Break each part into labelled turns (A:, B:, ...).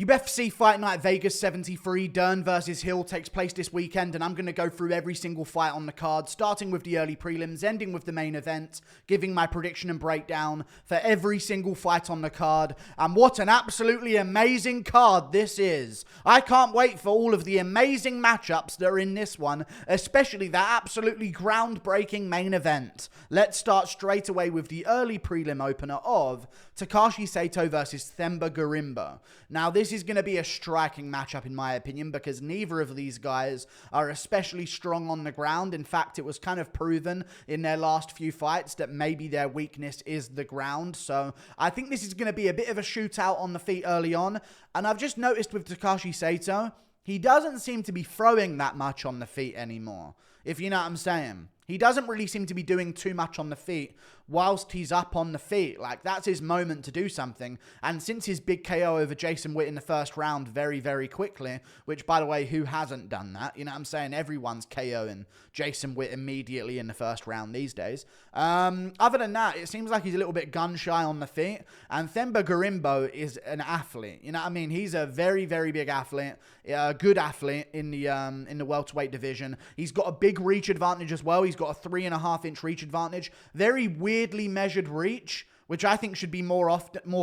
A: UFC Fight Night Vegas 73, Dern versus Hill takes place this weekend, and I'm going to go through every single fight on the card, starting with the early prelims, ending with the main event, giving my prediction and breakdown for every single fight on the card. And what an absolutely amazing card this is. I can't wait for all of the amazing matchups that are in this one, especially that absolutely groundbreaking main event. Let's start straight away with the early prelim opener of Takashi Sato versus Themba Gorimbo. Now, this is going to be a striking matchup in my opinion, because neither of these guys are especially strong on the ground. In fact, it was kind of proven in their last few fights that maybe their weakness is the ground. So I think this is going to be a bit of a shootout on the feet early on. And I've just noticed with Takashi Sato, he doesn't seem to be throwing that much on the feet anymore, if you know what I'm saying. He doesn't really seem to be doing too much on the feet whilst he's up on the feet. Like, that's his moment to do something. And since his big KO over Jason Witt in the first round very, very quickly, which, by the way, who hasn't done that? You know what I'm saying? Everyone's KOing Jason Witt immediately in the first round these days. Other than that, it seems like he's a little bit gun-shy on the feet. And Themba Gorimbo is an athlete. You know what I mean? He's a very, very big athlete. A good athlete in the welterweight division. He's got a big reach advantage as well. He's got a 3.5-inch reach advantage. Very weirdly measured reach, which I think should be more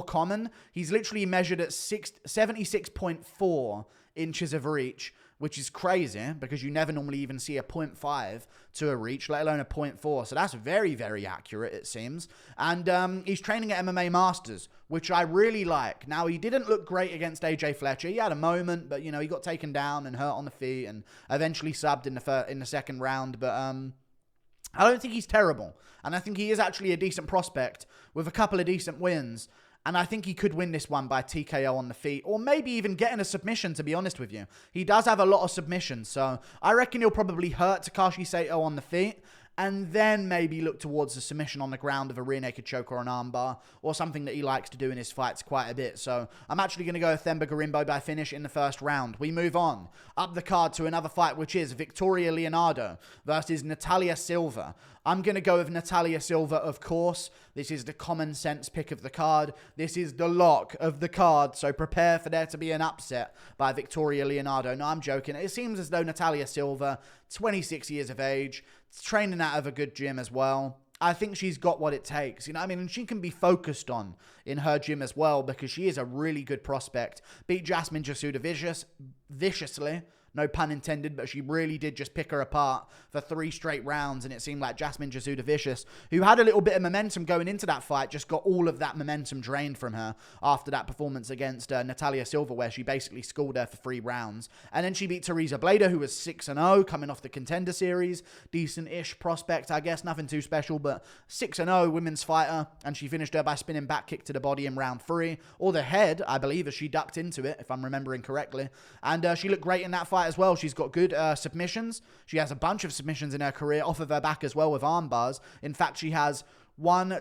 A: common. He's literally measured at 76.4 inches of reach, which is crazy because you never normally even see a 0.5 to a reach, let alone a 0.4. So that's very, very accurate, it seems. And he's training at MMA Masters, which I really like. Now, he didn't look great against AJ Fletcher. He had a moment, but, you know, he got taken down and hurt on the feet and eventually subbed in the second round. But I don't think he's terrible. And I think he is actually a decent prospect with a couple of decent wins. And I think he could win this one by TKO on the feet, or maybe even getting a submission, to be honest with you. He does have a lot of submissions, so I reckon he'll probably hurt Takashi Sato on the feet, and then maybe look towards the submission on the ground of a rear naked choke or an armbar, or something that he likes to do in his fights quite a bit. So I'm actually going to go with Themba Gorimbo by finish in the first round. We move on up the card to another fight, which is Victoria Leonardo versus Natalia Silva. I'm going to go with Natalia Silva, of course. This is the common sense pick of the card. This is the lock of the card, so prepare for there to be an upset by Victoria Leonardo. No, I'm joking. It seems as though Natalia Silva, 26 years of age, training out of a good gym as well. I think she's got what it takes, you know what I mean? And she can be focused on in her gym as well, because she is a really good prospect. Beat Jasmine Jasuda viciously. No pun intended, but she really did just pick her apart for 3 straight rounds, and it seemed like Jasmine Jasuda Vicious, who had a little bit of momentum going into that fight, just got all of that momentum drained from her after that performance against Natalia Silva, where she basically schooled her for 3 rounds. And then she beat Teresa Blader, who was 6-0, coming off the Contender Series. Decent-ish prospect, I guess. Nothing too special, but 6-0 women's fighter, and she finished her by spinning back kick to the body in round 3, or the head, I believe, as she ducked into it, if I'm remembering correctly. And she looked great in that fight as well. She's got good submissions. She has a bunch of submissions in her career off of her back as well with arm bars. In fact, she has 4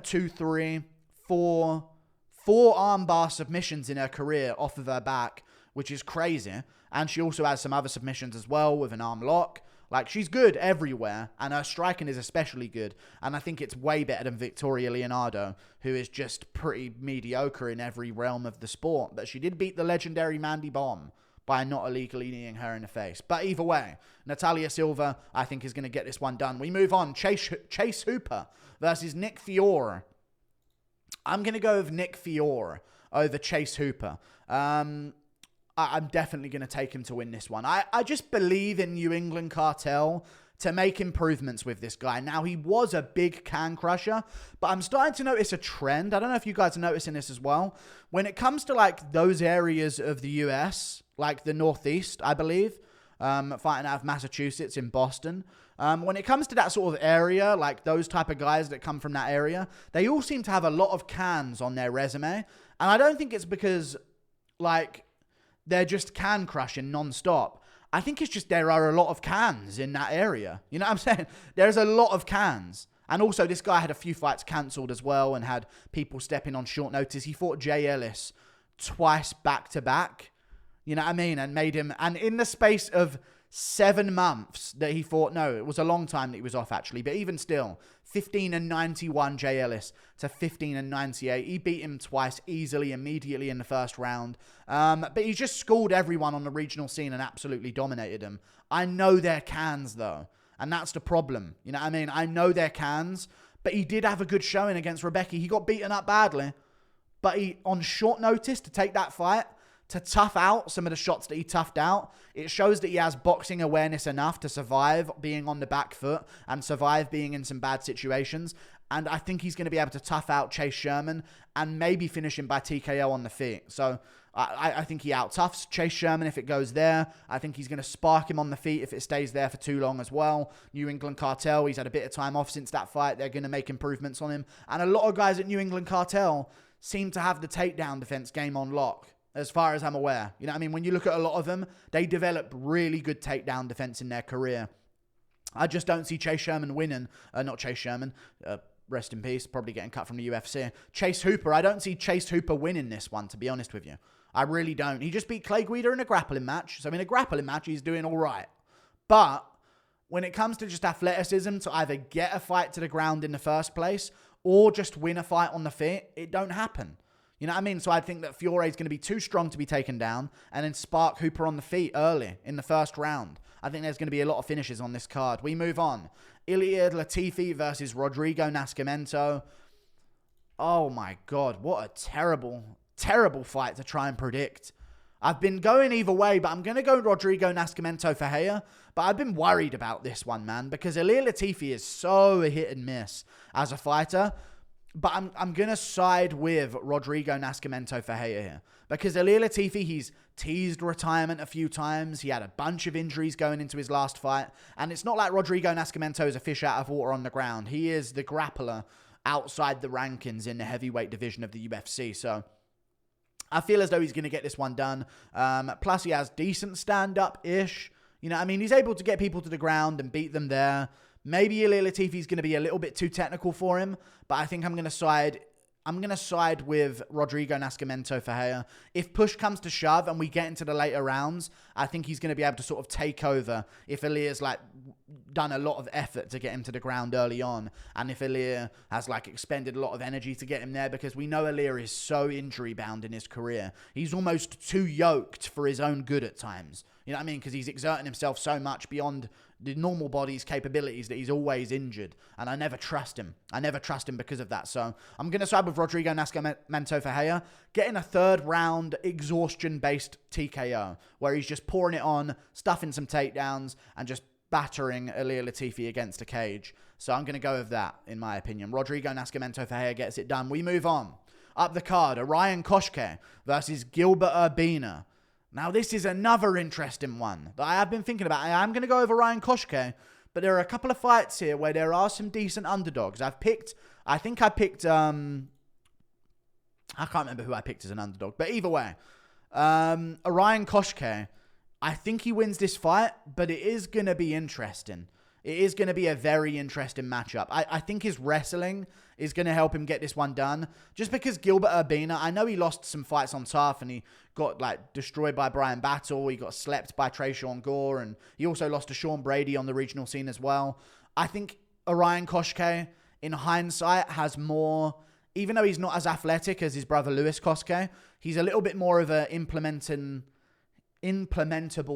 A: arm bar submissions in her career off of her back, which is crazy. And she also has some other submissions as well with an arm lock. Like, she's good everywhere, and her striking is especially good. And I think it's way better than Victoria Leonardo, who is just pretty mediocre in every realm of the sport. But she did beat the legendary Mandy Bomb by not illegally kneeing her in the face. But either way, Natalia Silva, I think, is going to get this one done. We move on. Chase Hooper versus Nick Fiore. I'm going to go with Nick Fiore over Chase Hooper. I'm definitely going to take him to win this one. I just believe in New England Cartel to make improvements with this guy. Now, he was a big can crusher, but I'm starting to notice a trend. I don't know if you guys are noticing this as well. When it comes to, like, those areas of the US, like the Northeast, I believe, fighting out of Massachusetts in Boston. When it comes to that sort of area, like those type of guys that come from that area, they all seem to have a lot of cans on their resume. And I don't think it's because, like, they're just can crushing non-stop. I think it's just there are a lot of cans in that area. You know what I'm saying? There's a lot of cans. And also, this guy had a few fights cancelled as well and had people stepping on short notice. He fought Jay Ellis twice back-to-back. You know what I mean? And made him... And in the space of 7 months that he fought. No, it was a long time that he was off, actually. But even still, 15-91 Jay Ellis to 15-98. He beat him twice easily, immediately in the first round. But he just schooled everyone on the regional scene and absolutely dominated them. I know they're cans, though. And that's the problem. You know what I mean? I know they're cans. But he did have a good showing against Rebecca. He got beaten up badly. But he, on short notice, to take that fight, to tough out some of the shots that he toughed out, it shows that he has boxing awareness enough to survive being on the back foot and survive being in some bad situations. And I think he's going to be able to tough out Chase Sherman and maybe finish him by TKO on the feet. So I think he out-toughs Chase Sherman if it goes there. I think he's going to spark him on the feet if it stays there for too long as well. New England Cartel, he's had a bit of time off since that fight. They're going to make improvements on him. And a lot of guys at New England Cartel seem to have the takedown defense game on lock, as far as I'm aware. You know what I mean? When you look at a lot of them, they develop really good takedown defense in their career. I just don't see Chase Sherman winning. Not Chase Sherman. Rest in peace. Probably getting cut from the UFC. Chase Hooper. I don't see Chase Hooper winning this one, to be honest with you. I really don't. He just beat Clay Guida in a grappling match. So in a grappling match, he's doing all right. But when it comes to just athleticism to either get a fight to the ground in the first place or just win a fight on the feet, it don't happen. You know what I mean? So I think that Fiore is going to be too strong to be taken down and then spark Hooper on the feet early in the first round. I think there's going to be a lot of finishes on this card. We move on. Ilir Latifi versus Rodrigo Nascimento. Oh my God, what a terrible, terrible fight to try and predict. I've been going either way, but I'm going to go Rodrigo Nascimento Ferreira. But I've been worried about this one, man, because Ilir Latifi is so hit and miss as a fighter. But I'm going to side with Rodrigo Nascimento Ferreira here. Because Ilir Latifi, he's teased retirement a few times. He had a bunch of injuries going into his last fight. And it's not like Rodrigo Nascimento is a fish out of water on the ground. He is the grappler outside the rankings in the heavyweight division of the UFC. So I feel as though he's going to get this one done. Plus, he has decent stand-up-ish. You know, I mean, he's able to get people to the ground and beat them there. Maybe Ilir Latifi's going to be a little bit too technical for him, but I think I'm going to side with Rodrigo Nascimento Ferreira. If push comes to shove and we get into the later rounds, I think he's going to be able to sort of take over if Ilir's like done a lot of effort to get him to the ground early on, and if Ilir has like expended a lot of energy to get him there, because we know Ilir is so injury bound in his career. He's almost too yoked for his own good at times. You know what I mean? Because he's exerting himself so much beyond the normal body's capabilities that he's always injured. And I never trust him. I never trust him because of that. So I'm going to side with Rodrigo Nascimento Ferreira, getting a third round exhaustion-based TKO, where he's just pouring it on, stuffing some takedowns, and just battering Ilir Latifi against a cage. So I'm going to go with that, in my opinion. Rodrigo Nascimento Ferreira gets it done. We move on. Up the card, Orion Cosce versus Gilbert Urbina. Now, this is another interesting one that I have been thinking about. I am going to go over Orion Cosce, but there are a couple of fights here where there are some decent underdogs. I think I picked, I can't remember who I picked as an underdog, but either way, Orion Cosce, I think he wins this fight, but it is going to be interesting. It is going to be a very interesting matchup. I think his wrestling is going to help him get this one done. Just because Gilbert Urbina, I know he lost some fights on tough and he got like destroyed by Brian Battle. He got slept by Trayshawn Gore, and he also lost to Sean Brady on the regional scene as well. I think Orion Cosce, in hindsight, has more, even though he's not as athletic as his brother Louis Cosce, he's a little bit more of a implementable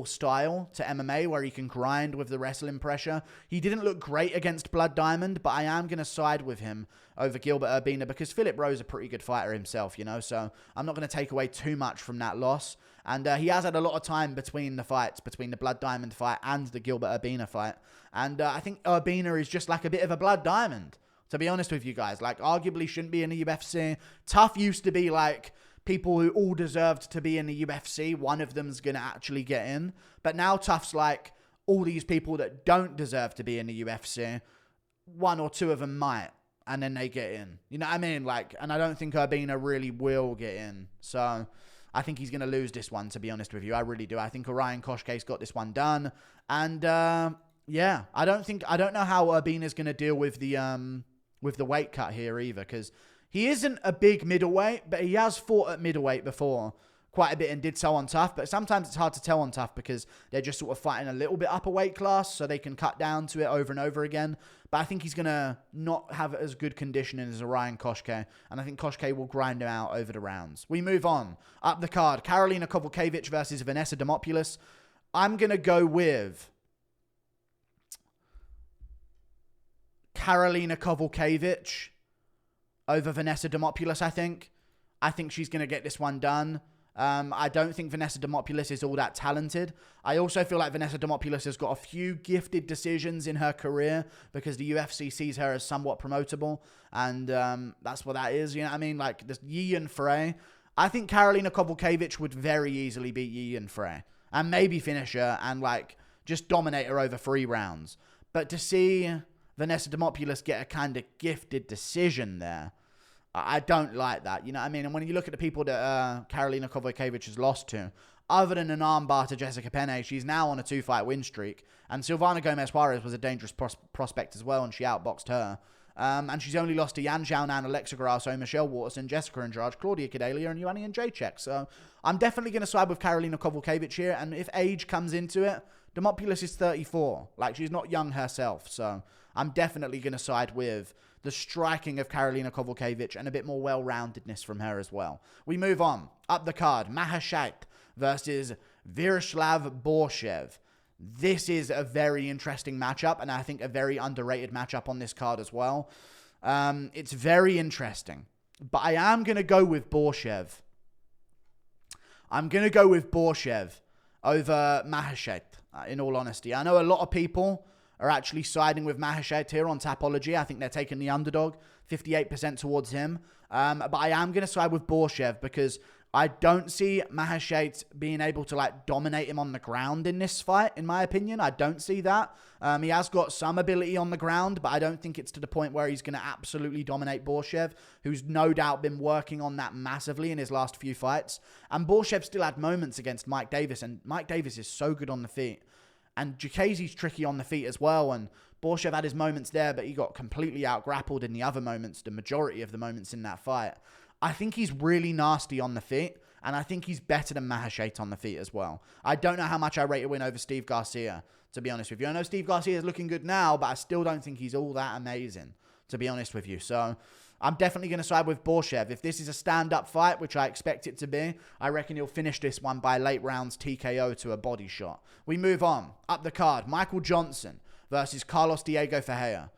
A: style to MMA where he can grind with the wrestling pressure. He didn't look great against Blood Diamond, but I am going to side with him over Gilbert Urbina because Philip Rowe's a pretty good fighter himself, you know, so I'm not going to take away too much from that loss. And he has had a lot of time between the fights, between the Blood Diamond fight and the Gilbert Urbina fight. And I think Urbina is just like a bit of a Blood Diamond, to be honest with you guys. Like, arguably shouldn't be in the UFC. Tough used to be like people who all deserved to be in the UFC. One of them's going to actually get in. But now Tough's like all these people that don't deserve to be in the UFC. One or two of them might, and then they get in. You know what I mean? Like, and I don't think Urbina really will get in. So I think he's going to lose this one, to be honest with you. I really do. I think Orion Cosce's got this one done. And yeah, I don't know how Urbina's going to deal with the weight cut here either, because he isn't a big middleweight, but he has fought at middleweight before. quite a bit and did so on Tough, but sometimes it's hard to tell on Tough because they're just sort of fighting a little bit upper weight class, so they can cut down to it over and over again. But I think he's going to not have as good conditioning as Orion Cosce, and I think Cosce will grind him out over the rounds. We move on. Up the card, Karolina Kowalkiewicz versus Vanessa Demopulous. I'm going to go with Karolina Kowalkiewicz over Vanessa Demopulous, I think. I think she's going to get this one done. I don't think Vanessa Demopulous is all that talented. I also feel like Vanessa Demopulous has got a few gifted decisions in her career because the UFC sees her as somewhat promotable. And that's what that is, you know what I mean? Like this Yi and Frey. I think Karolina Kowalkiewicz would very easily beat Yi and Frey. And maybe finish her and like just dominate her over 3 rounds. But to see Vanessa Demopulous get a kind of gifted decision there, I don't like that, you know what I mean? And when you look at the people that Karolina Kowalkiewicz has lost to, other than an armbar to Jessica Penne, she's now on a 2-fight win streak. And Silvana Gomez-Juarez was a dangerous prospect as well, and she outboxed her. And she's only lost to Yan Xiaonan, Alexa Grasso, Michelle Waterson, Jessica Andrade, Claudia Cadelia, and Ioanni and Jacek. So I'm definitely going to side with Karolina Kowalkiewicz here. And if age comes into it, Demopulous is 34. Like, she's not young herself. So I'm definitely going to side with the striking of Karolina Kowalkiewicz and a bit more well-roundedness from her as well. We move on. Up the card, Maheshate versus Viacheslav Borschev. This is a very interesting matchup, and I think a very underrated matchup on this card as well. It's very interesting, but I am going to go with Borschev. I'm going to go with Borschev over Maheshate, in all honesty. I know a lot of people are actually siding with Maheshate here on Tapology. I think they're taking the underdog, 58% towards him. But I am going to side with Borschev because I don't see Maheshate being able to like dominate him on the ground in this fight, in my opinion. I don't see that. He has got some ability on the ground, but I don't think it's to the point where he's going to absolutely dominate Borschev, who's no doubt been working on that massively in his last few fights. And Borschev still had moments against Mike Davis, and Mike Davis is so good on the feet. And Jacasey's tricky on the feet as well, and Borschev had his moments there, but he got completely out-grappled in the other moments, the majority of the moments in that fight. I think he's really nasty on the feet, and I think he's better than Maheshate on the feet as well. I don't know how much I rate a win over Steve Garcia, to be honest with you. I know Steve Garcia is looking good now, but I still don't think he's all that amazing, to be honest with you. So I'm definitely going to side with Borschev. If this is a stand-up fight, which I expect it to be, I reckon he'll finish this one by late rounds TKO to a body shot. We move on. Up the card, Michael Johnson versus Carlos Diego Ferreira.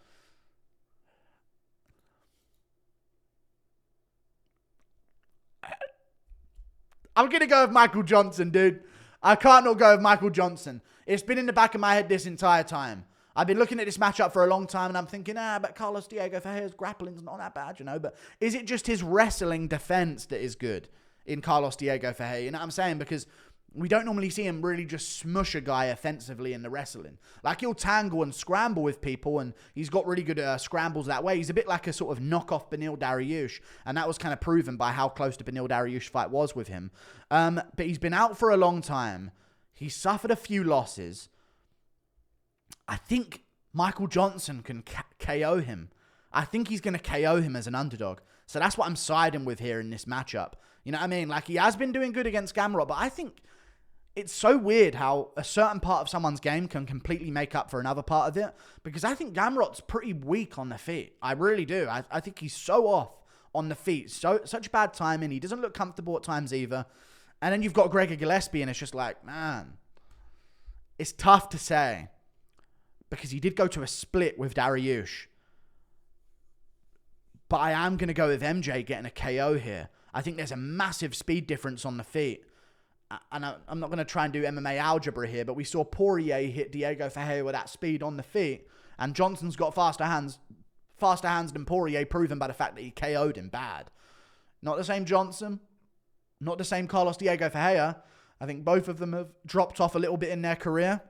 A: I'm going to go with Michael Johnson, dude. I can't not go with Michael Johnson. It's been in the back of my head this entire time. I've been looking at this matchup for a long time, and I'm thinking, but Carlos Diego Ferreira's grappling's not that bad, you know. But is it just his wrestling defense that is good in Carlos Diego Ferreira? You know what I'm saying? Because we don't normally see him really just smush a guy offensively in the wrestling. Like, he'll tangle and scramble with people, and he's got really good scrambles that way. He's a bit like a sort of knockoff Beneil Dariush, and that was kind of proven by how close the Beneil Dariush fight was with him. But he's been out for a long time. He's suffered a few losses. I think Michael Johnson can KO him. I think he's going to KO him as an underdog. So that's what I'm siding with here in this matchup. You know what I mean? Like, he has been doing good against Gamrot, but I think it's so weird how a certain part of someone's game can completely make up for another part of it. Because I think Gamrot's pretty weak on the feet. I really do. I think he's so off on the feet. Such bad timing. He doesn't look comfortable at times either. And then you've got Gregor Gillespie, and it's just like, man, it's tough to say. Because he did go to a split with Dariush. But I am going to go with MJ getting a KO here. I think there's a massive speed difference on the feet. And I'm not going to try and do MMA algebra here, but we saw Poirier hit Diego Ferreira with that speed on the feet. And Johnson's got faster hands than Poirier, proven by the fact that he KO'd him bad. Not the same Johnson. Not the same Carlos Diego Ferreira. I think both of them have dropped off a little bit in their career.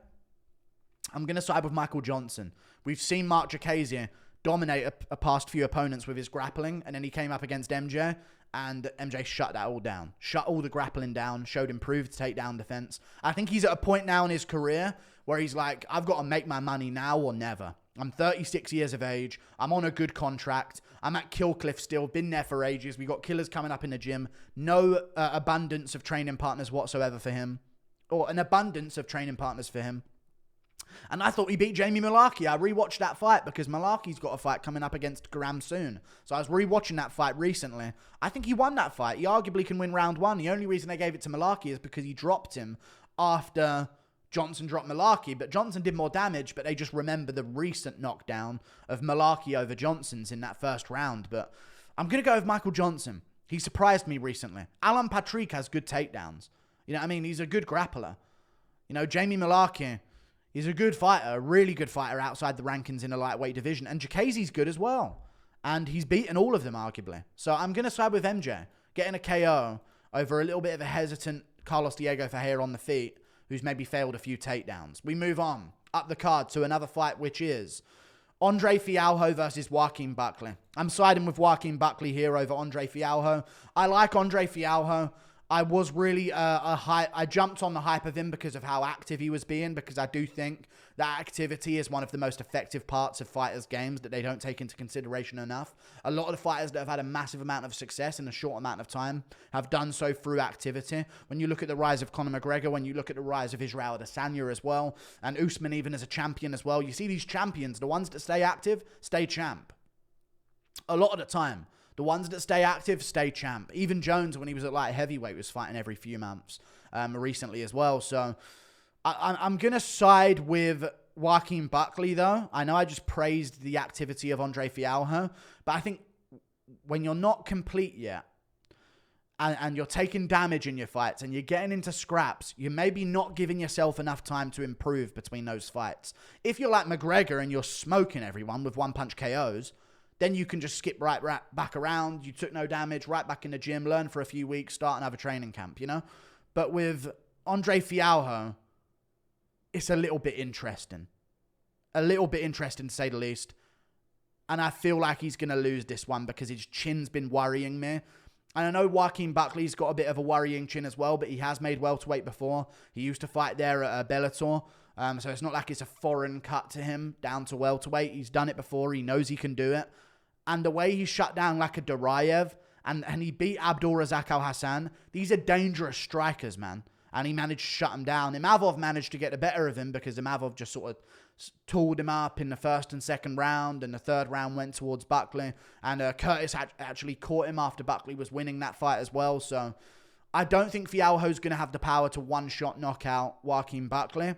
A: I'm going to side with Michael Johnson. We've seen Mark Jacasey dominate a past few opponents with his grappling, and then he came up against MJ, and MJ shut that all down. Shut all the grappling down, showed improved takedown defense. I think he's at a point now in his career where he's like, I've got to make my money now or never. I'm 36 years of age. I'm on a good contract. I'm at Killcliff still. Been there for ages. We got killers coming up in the gym. No abundance of training partners whatsoever for him. Or an abundance of training partners for him. And I thought he beat Jamie Mullarkey. I rewatched that fight because Mullarkey's got a fight coming up against Graham soon. So I was rewatching that fight recently. I think he won that fight. He arguably can win round 1. The only reason they gave it to Mullarkey is because he dropped him after Johnson dropped Mullarkey. But Johnson did more damage, but they just remember the recent knockdown of Mullarkey over Johnson's in that first round. But I'm going to go with Michael Johnson. He surprised me recently. Alan Patrick has good takedowns. You know what I mean? He's a good grappler. You know, Jamie Mullarkey, he's a good fighter, a really good fighter outside the rankings in the lightweight division. And Jacasey's good as well. And he's beaten all of them, arguably. So I'm going to side with MJ, getting a KO over a little bit of a hesitant Carlos Diego Ferreira on the feet, who's maybe failed a few takedowns. We move on up the card to another fight, which is Andre Fialho versus Joaquin Buckley. I'm siding with Joaquin Buckley here over Andre Fialho. I like Andre Fialho. I was really I jumped on the hype of him because of how active he was being, because I do think that activity is one of the most effective parts of fighters' games that they don't take into consideration enough. A lot of the fighters that have had a massive amount of success in a short amount of time have done so through activity. When you look at the rise of Conor McGregor, when you look at the rise of Israel Adesanya as well, and Usman even as a champion as well, you see these champions, the ones that stay active, stay champ. A lot of the time. The ones that stay active, stay champ. Even Jones, when he was at light heavyweight, was fighting every few months recently as well. So I'm going to side with Joaquin Buckley, though. I know I just praised the activity of Andre Fialho, but I think when you're not complete yet, and you're taking damage in your fights, and you're getting into scraps, you're maybe not giving yourself enough time to improve between those fights. If you're like McGregor and you're smoking everyone with one-punch KOs, then you can just skip right back around. You took no damage, right back in the gym, learn for a few weeks, start another training camp, you know? But with Andre Fialho, it's a little bit interesting. A little bit interesting, to say the least. And I feel like he's going to lose this one because his chin's been worrying me. And I know Joaquin Buckley's got a bit of a worrying chin as well, but he has made welterweight before. He used to fight there at Bellator. So it's not like it's a foreign cut to him down to welterweight. He's done it before. He knows he can do it. And the way he shut down like a Duraev and he beat Abdulrazak Al-Hassan, these are dangerous strikers, man. And he managed to shut him down. Imavov managed to get the better of him because Imavov just sort of tooled him up in the first and second round, and the third round went towards Buckley. And Curtis actually caught him after Buckley was winning that fight as well. So I don't think Fialho's going to have the power to one-shot knock out Joaquin Buckley.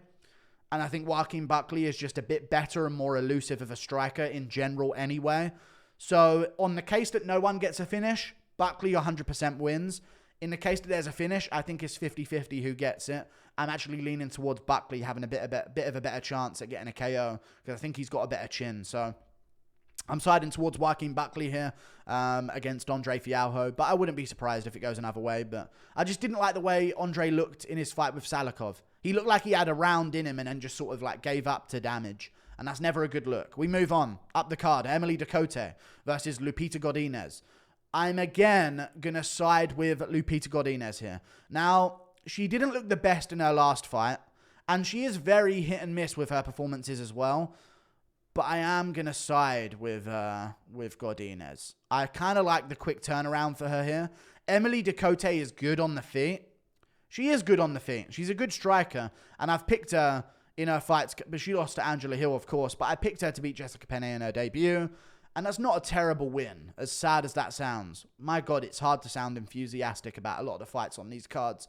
A: And I think Joaquin Buckley is just a bit better and more elusive of a striker in general anyway. So on the case that no one gets a finish, Buckley 100% wins. In the case that there's a finish, I think it's 50-50 who gets it. I'm actually leaning towards Buckley having a bit of a better chance at getting a KO because I think he's got a better chin. So I'm siding towards Joaquin Buckley here against Andre Fialho, but I wouldn't be surprised if it goes another way. But I just didn't like the way Andre looked in his fight with Salikov. He looked like he had a round in him and then just sort of like gave up to damage. And that's never a good look. We move on. Up the card, Emily Ducote versus Lupita Godinez. I'm again going to side with Lupita Godinez here. Now, she didn't look the best in her last fight. And she is very hit and miss with her performances as well. But I am going to side with Godinez. I kind of like the quick turnaround for her here. Emily Ducote is good on the feet. She is good on the feet. She's a good striker. And I've picked her in her fights, but she lost to Angela Hill, of course. But I picked her to beat Jessica Penne in her debut. And that's not a terrible win, as sad as that sounds. My God, it's hard to sound enthusiastic about a lot of the fights on these cards.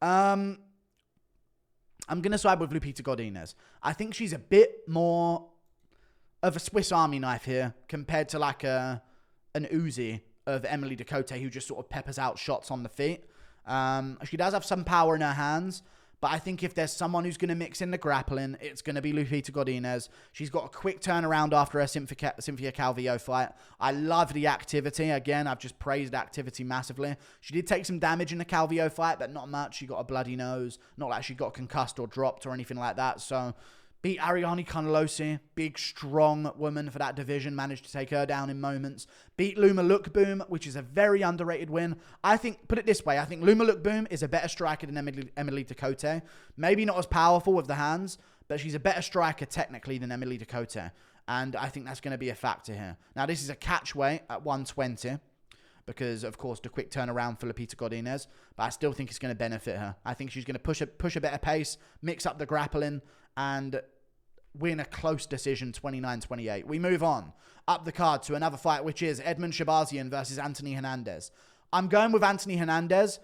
A: I'm going to side with Lupita Godinez. I think she's a bit more of a Swiss Army knife here compared to like an Uzi of Emily Ducote, who just sort of peppers out shots on the feet. She does have some power in her hands, but I think if there's someone who's going to mix in the grappling, it's going to be Lupita Godinez. She's got a quick turnaround after her Cynthia Calvillo fight. I love the activity. Again, I've just praised activity massively. She did take some damage in the Calvillo fight, but not much. She got a bloody nose. Not like she got concussed or dropped or anything like that. So beat Ariane Canellosi, big, strong woman for that division, managed to take her down in moments. Beat Luma Lookboom, which is a very underrated win. I think, put it this way, I think Luma Lookboom is a better striker than Emily Ducote. Maybe not as powerful with the hands, but she's a better striker technically than Emily Ducote. And I think that's going to be a factor here. Now, this is a catch weight at 120 because, of course, the quick turnaround for Lupita Godinez. But I still think it's going to benefit her. I think she's going to push a better pace, mix up the grappling, and win a close decision, 29-28. We move on up the card to another fight, which is Edmen Shahbazyan versus Anthony Hernandez. I'm going with Anthony Hernandez.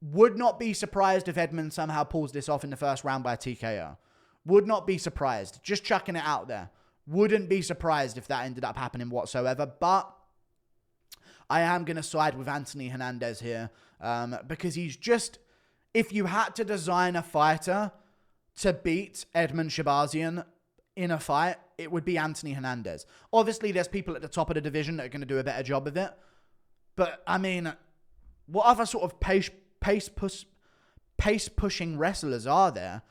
A: Would not be surprised if Edmen somehow pulls this off in the first round by a TKO. Would not be surprised. Just chucking it out there. Wouldn't be surprised if that ended up happening whatsoever. But I am going to side with Anthony Hernandez here because he's just... If you had to design a fighter to beat Edmen Shahbazyan in a fight, it would be Anthony Hernandez. Obviously, there's people at the top of the division that are going to do a better job of it. But, I mean, what other sort of pace-pushing wrestlers are there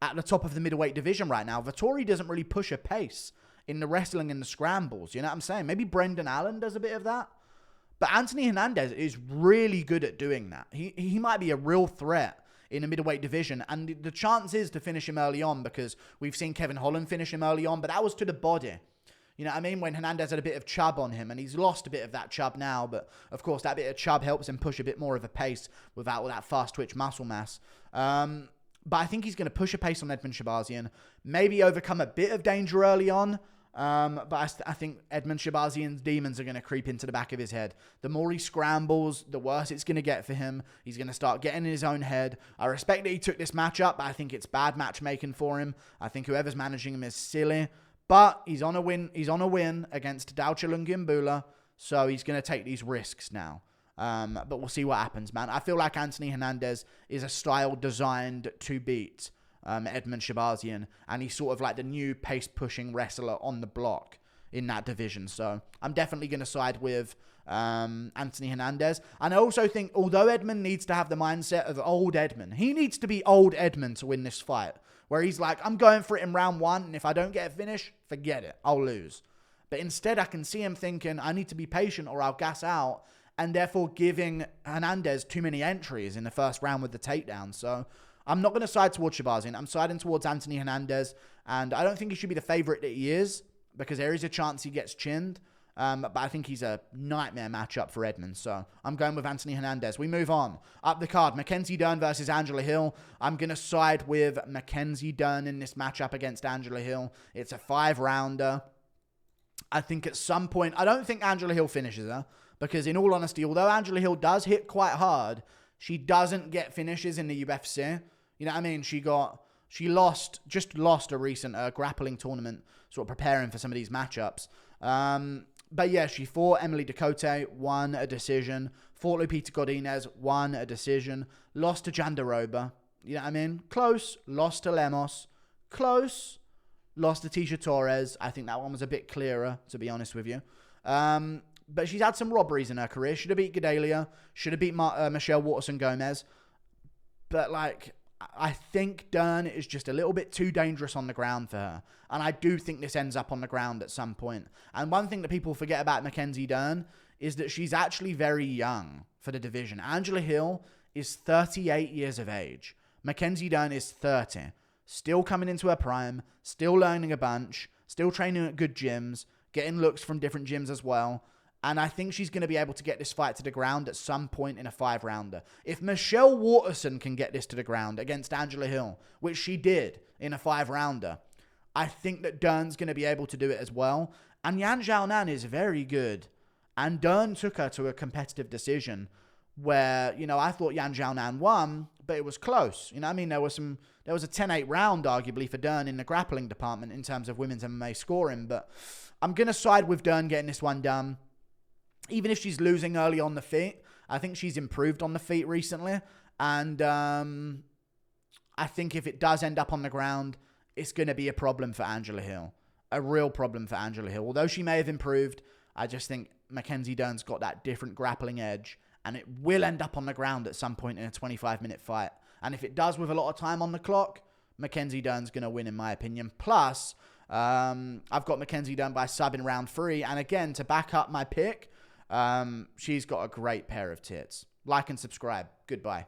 A: at the top of the middleweight division right now? Vettori doesn't really push a pace in the wrestling and the scrambles. You know what I'm saying? Maybe Brendan Allen does a bit of that. But Anthony Hernandez is really good at doing that. He might be a real threat in the middleweight division. And the chance is to finish him early on because we've seen Kevin Holland finish him early on, but that was to the body. You know what I mean? When Hernandez had a bit of chub on him, and he's lost a bit of that chub now, but of course that bit of chub helps him push a bit more of a pace without all that fast twitch muscle mass. But I think he's going to push a pace on Edmen Shahbazyan, maybe overcome a bit of danger early on. But I think Edmen Shahbazyan's demons are going to creep into the back of his head. The more he scrambles, the worse it's going to get for him. He's going to start getting in his own head. I respect that he took this matchup, but I think it's bad matchmaking for him. I think whoever's managing him is silly. But he's on a win. He's on a win against Dauchalungimbula, so he's going to take these risks now. But we'll see what happens, man. I feel like Anthony Hernandez is a style designed to beat Edmen Shahbazyan, and he's sort of like the new pace-pushing wrestler on the block in that division. So I'm definitely going to side with Anthony Hernandez. And I also think, although Edmen needs to have the mindset of old Edmen, he needs to be old Edmen to win this fight, where he's like, I'm going for it in round one, and if I don't get a finish, forget it, I'll lose. But instead, I can see him thinking, I need to be patient or I'll gas out, and therefore giving Hernandez too many entries in the first round with the takedown. So I'm not going to side towards Shahbazyan. I'm siding towards Anthony Hernandez, and I don't think he should be the favorite that he is, because there is a chance he gets chinned. But I think he's a nightmare matchup for Edmen. So I'm going with Anthony Hernandez. We move on. Up the card, Mackenzie Dern versus Angela Hill. I'm going to side with Mackenzie Dern in this matchup against Angela Hill. It's a 5-rounder. I think at some point, I don't think Angela Hill finishes her, because in all honesty, although Angela Hill does hit quite hard, she doesn't get finishes in the UFC. You know what I mean? She just lost a recent grappling tournament, sort of preparing for some of these matchups. But yeah, she fought Emily Ducote, won a decision. Fought Lupita Godinez, won a decision. Lost to Jandaroba. You know what I mean? Close. Lost to Lemos. Close. Lost to Tisha Torres. I think that one was a bit clearer, to be honest with you. But she's had some robberies in her career. Should have beat Gedalia. Should have beat Michelle Waterson-Gomez. But, like, I think Dern is just a little bit too dangerous on the ground for her. And I do think this ends up on the ground at some point. And one thing that people forget about Mackenzie Dern is that she's actually very young for the division. Angela Hill is 38 years of age. Mackenzie Dern is 30. Still coming into her prime. Still learning a bunch. Still training at good gyms. Getting looks from different gyms as well. And I think she's going to be able to get this fight to the ground at some point in a 5-rounder. If Michelle Waterson can get this to the ground against Angela Hill, which she did in a 5-rounder, I think that Dern's going to be able to do it as well. And Yan Xiaonan is very good. And Dern took her to a competitive decision where, you know, I thought Yan Xiaonan won, but it was close. You know what I mean? There was a 10-8 round, arguably, for Dern in the grappling department in terms of women's MMA scoring. But I'm going to side with Dern getting this one done. Even if she's losing early on the feet, I think she's improved on the feet recently. And I think if it does end up on the ground, it's going to be a problem for Angela Hill. A real problem for Angela Hill. Although she may have improved, I just think Mackenzie Dern's got that different grappling edge. And it will end up on the ground at some point in a 25-minute fight. And if it does with a lot of time on the clock, Mackenzie Dern's going to win, in my opinion. Plus, I've got Mackenzie Dern by sub in round 3. And again, to back up my pick, she's got a great pair of tits. Like and subscribe. Goodbye.